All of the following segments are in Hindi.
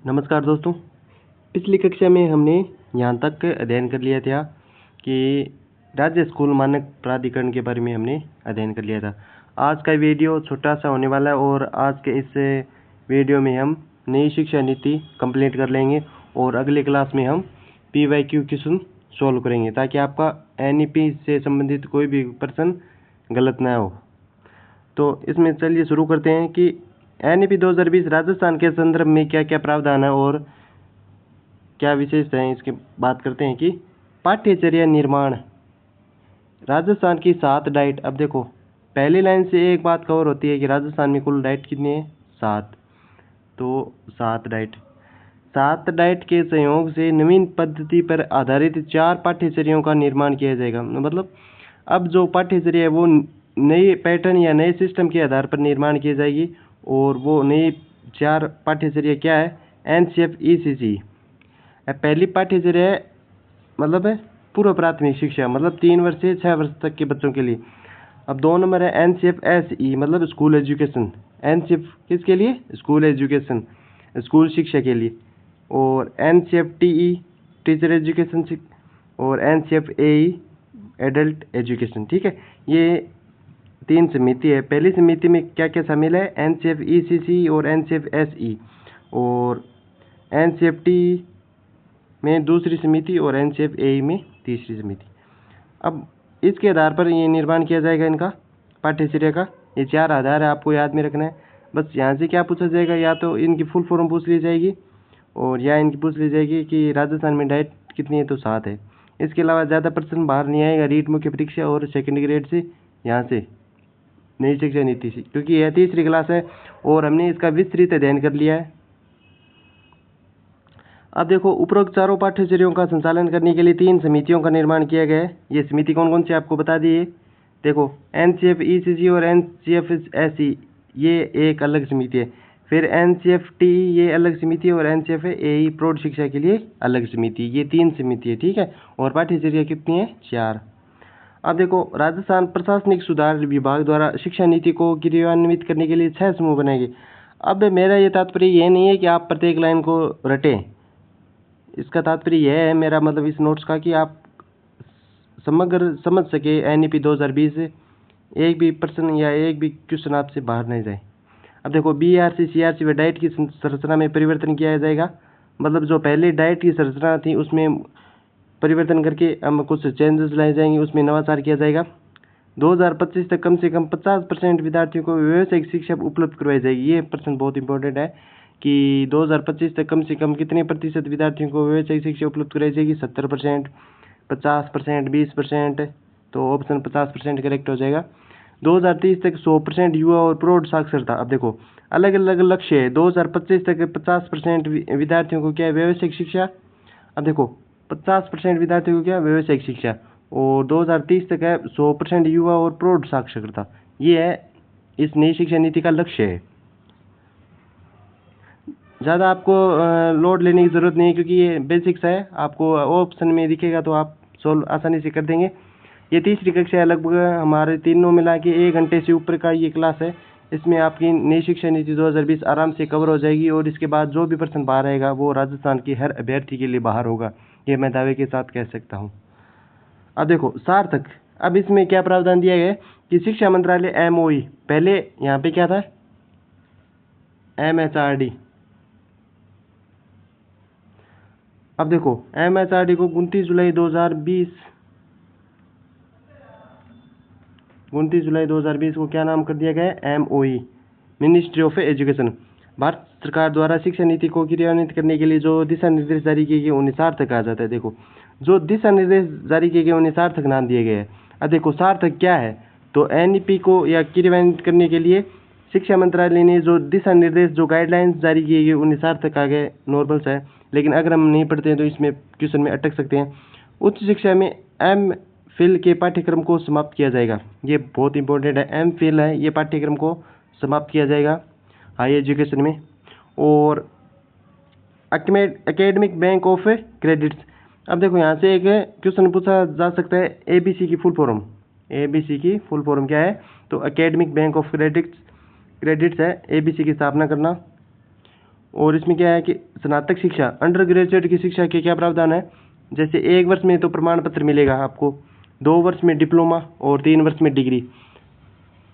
नमस्कार दोस्तों। पिछली कक्षा में हमने यहाँ तक अध्ययन कर लिया था कि राज्य स्कूल मानक प्राधिकरण के बारे में हमने अध्ययन कर लिया था। आज का वीडियो छोटा सा होने वाला है और आज के इस वीडियो में हम नई शिक्षा नीति कंप्लीट कर लेंगे और अगले क्लास में हम PYQ क्वेश्चन सॉल्व करेंगे ताकि आपका NEP से संबंधित कोई भी प्रश्न गलत ना हो। तो इसमें चलिए शुरू करते हैं कि NEP 2020 राजस्थान के संदर्भ में क्या क्या प्रावधान है और क्या विशेषता है, इसकी बात करते हैं कि पाठ्यचर्या निर्माण राजस्थान की 7 डाइट। अब देखो पहली लाइन से एक बात कवर होती है कि राजस्थान में कुल डाइट कितनी है, 7। तो 7 डाइट के संयोग से नवीन पद्धति पर आधारित 4 पाठ्यचर्याओं का निर्माण किया जाएगा। मतलब अब जो पाठ्यचर्या है वो नए पैटर्न या नए सिस्टम के आधार पर निर्माण की जाएगी और वो नई 4 पाठ्यचर्या क्या है, NCF ECC। पहली पाठ्यचर्या है मतलब है पूर्व प्राथमिक शिक्षा, मतलब 3 वर्ष से 6 वर्ष तक के बच्चों के लिए। अब 2 नंबर है NCF SE मतलब स्कूल एजुकेशन। NCF किसके लिए, स्कूल एजुकेशन, स्कूल शिक्षा के लिए। और NCF TE टीचर एजुकेशन और NCF AE एडल्ट एजुकेशन। ठीक है, ये 3 समिति है। पहली समिति में क्या क्या शामिल है, NCF ECC और NCF SE, और NCF TE में दूसरी समिति और NCF AE में तीसरी समिति। अब इसके आधार पर ये निर्माण किया जाएगा इनका पाठ्यचर्या का। ये 4 आधार है, आपको याद में रखना है। बस यहाँ से क्या पूछा जाएगा, या तो इनकी फुल फॉर्म पूछ ली जाएगी और या इनकी पूछ ली जाएगी कि राजस्थान में डाइट कितनी है, तो 7 है। इसके अलावा ज़्यादा प्रश्न बाहर नहीं आएगा रीट मुख्य परीक्षा और सेकेंड ग्रेड से, यहाँ से नई शिक्षा नीति से, क्योंकि यह तीसरी क्लास है और हमने इसका विस्तृत अध्ययन कर लिया है। अब देखो उपरोक्त चारों पाठ्यचर्याओं का संचालन करने के लिए 3 समितियों का निर्माण किया गया है। ये समिति कौन कौन सी आपको बता दिए। देखो NCF ECC और NCF SE ये एक अलग समिति है, फिर NCF TE ये अलग समिति है और NCF AE प्रौढ़ शिक्षा के लिए अलग समिति। ये 3 समिति है, ठीक है। और पाठ्यचर्या कितनी है, 4। अब देखो राजस्थान प्रशासनिक सुधार विभाग द्वारा शिक्षा नीति को क्रियान्वित करने के लिए 6 समूह बनाए गए। अब मेरा ये तात्पर्य ये नहीं है कि आप प्रत्येक लाइन को रटें, इसका तात्पर्य यह है मेरा मतलब इस नोट्स का कि आप समग्र समझ सके NEP 2020 से एक भी प्रश्न या एक भी क्वेश्चन आपसे बाहर नहीं जाए। अब देखो BRC CRC व डाइट की संरचना में परिवर्तन किया जाएगा। मतलब जो पहले डाइट की संरचना थी उसमें परिवर्तन करके हम कुछ चेंजेस लाए जाएंगे, उसमें नवाचार किया जाएगा। 2025 तक कम से कम 50% विद्यार्थियों को व्यावसायिक शिक्षा उपलब्ध करवाई जाएगी। ये प्रश्न बहुत इंपॉर्टेंट है कि 2025 तक कम से कम कितने प्रतिशत विद्यार्थियों को व्यावसायिक शिक्षा उपलब्ध कराई जाएगी, 70%, 50%, 20%। तो ऑप्शन 50% करेक्ट हो जाएगा। 2030 तक 100% युवा और प्रौढ़ साक्षरता। अब देखो अलग अलग लक्ष्य है। 2025 तक 50% विद्यार्थियों को क्या है, व्यावसायिक शिक्षा। अब देखो 50% विद्यार्थियों को क्या है, व्यावसायिक शिक्षा। और 2030 तक है 100% युवा और प्रौढ़ साक्षरता। ये है इस नई शिक्षा नीति का लक्ष्य है। ज़्यादा आपको लोड लेने की ज़रूरत नहीं है क्योंकि ये बेसिक्स है, आपको ऑप्शन में दिखेगा तो आप सोल्व आसानी से कर देंगे। ये तीसरी कक्षा है, लगभग हमारे तीनों मिला के 1 घंटे से ऊपर का ये क्लास है। इसमें आपकी नई शिक्षा नीति 2020 आराम से कवर हो जाएगी और इसके बाद जो भी प्रश्न बाहर आएगा वो राजस्थान की हर अभ्यर्थी के लिए बाहर होगा, ये मैं दावे के साथ कह सकता हूँ। अब देखो सार्थक, अब इसमें क्या प्रावधान दिया गया है कि शिक्षा मंत्रालय MOE, पहले यहाँ पे क्या था MHRD। अब देखो MHRD को 29 जुलाई 2020 को क्या नाम कर दिया गया है, MOE, ministry of education. Bharat सरकार द्वारा शिक्षा नीति को क्रियान्वित करने के लिए जो दिशा निर्देश जारी किए गए उन्हें सार्थक कहा जाता है। देखो जो दिशा निर्देश जारी किए गए उन्हें सार्थक नाम दिए गए हैं। अब देखो सार्थक क्या है, तो NEP को या क्रियान्वित करने के लिए शिक्षा मंत्रालय ने जो दिशा निर्देश जो गाइडलाइंस जारी किए गए उन्हें सार्थक कहा गया। नॉर्मल्स है, लेकिन अगर हम नहीं पढ़ते हैं तो इसमें क्वेश्चन में अटक सकते हैं। उच्च शिक्षा में MPhil के पाठ्यक्रम को समाप्त किया जाएगा। ये बहुत इंपॉर्टेंट है, MPhil है, ये पाठ्यक्रम को समाप्त किया जाएगा हाई एजुकेशन में। और एकेडमिक बैंक ऑफ क्रेडिट्स। अब देखो यहाँ से एक क्वेश्चन पूछा जा सकता है, ABC की फुल फॉर्म, ABC की फुल फॉर्म क्या है, तो एकेडमिक बैंक ऑफ क्रेडिट्स है ABC की स्थापना करना। और इसमें क्या है कि स्नातक शिक्षा, अंडर ग्रेजुएट की शिक्षा के क्या प्रावधान है, जैसे 1 वर्ष में तो प्रमाण पत्र मिलेगा आपको, 2 वर्ष में डिप्लोमा और 3 वर्ष में डिग्री।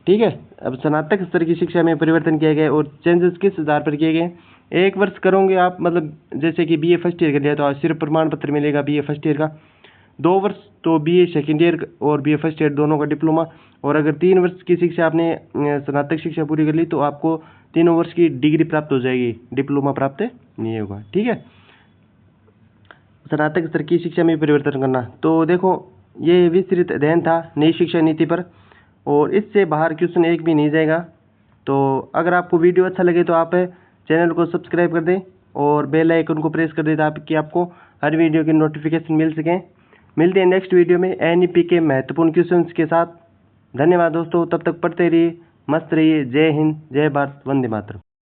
ठीक है, अब स्नातक स्तर की शिक्षा में परिवर्तन किया गया और चेंजेस किस आधार पर किए गए। 1 वर्ष करोगे आप, मतलब जैसे कि बीए फर्स्ट ईयर कर लिया तो आज सिर्फ प्रमाण पत्र मिलेगा बीए फर्स्ट ईयर का। 2 वर्ष तो बीए सेकेंड ईयर और बीए फर्स्ट ईयर दोनों का डिप्लोमा। और अगर 3 वर्ष की शिक्षा आपने स्नातक शिक्षा पूरी कर ली तो आपको 3 वर्ष की डिग्री प्राप्त हो जाएगी, डिप्लोमा प्राप्त नहीं होगा। ठीक है, स्नातक स्तर की शिक्षा में परिवर्तन करना। तो देखो ये विस्तृत अध्ययन था नई शिक्षा नीति पर, और इससे बाहर क्वेश्चन एक भी नहीं जाएगा। तो अगर आपको वीडियो अच्छा लगे तो आप चैनल को सब्सक्राइब कर दें और बेल आइकन को प्रेस कर दें ताकि आपको हर वीडियो की नोटिफिकेशन मिल सकें। मिलते हैं नेक्स्ट वीडियो में एनईपी के महत्वपूर्ण क्वेश्चंस के साथ। धन्यवाद दोस्तों, तब तक पढ़ते रहिए, मस्त रहिए। जय हिंद, जय भारत, वंदे मातरम।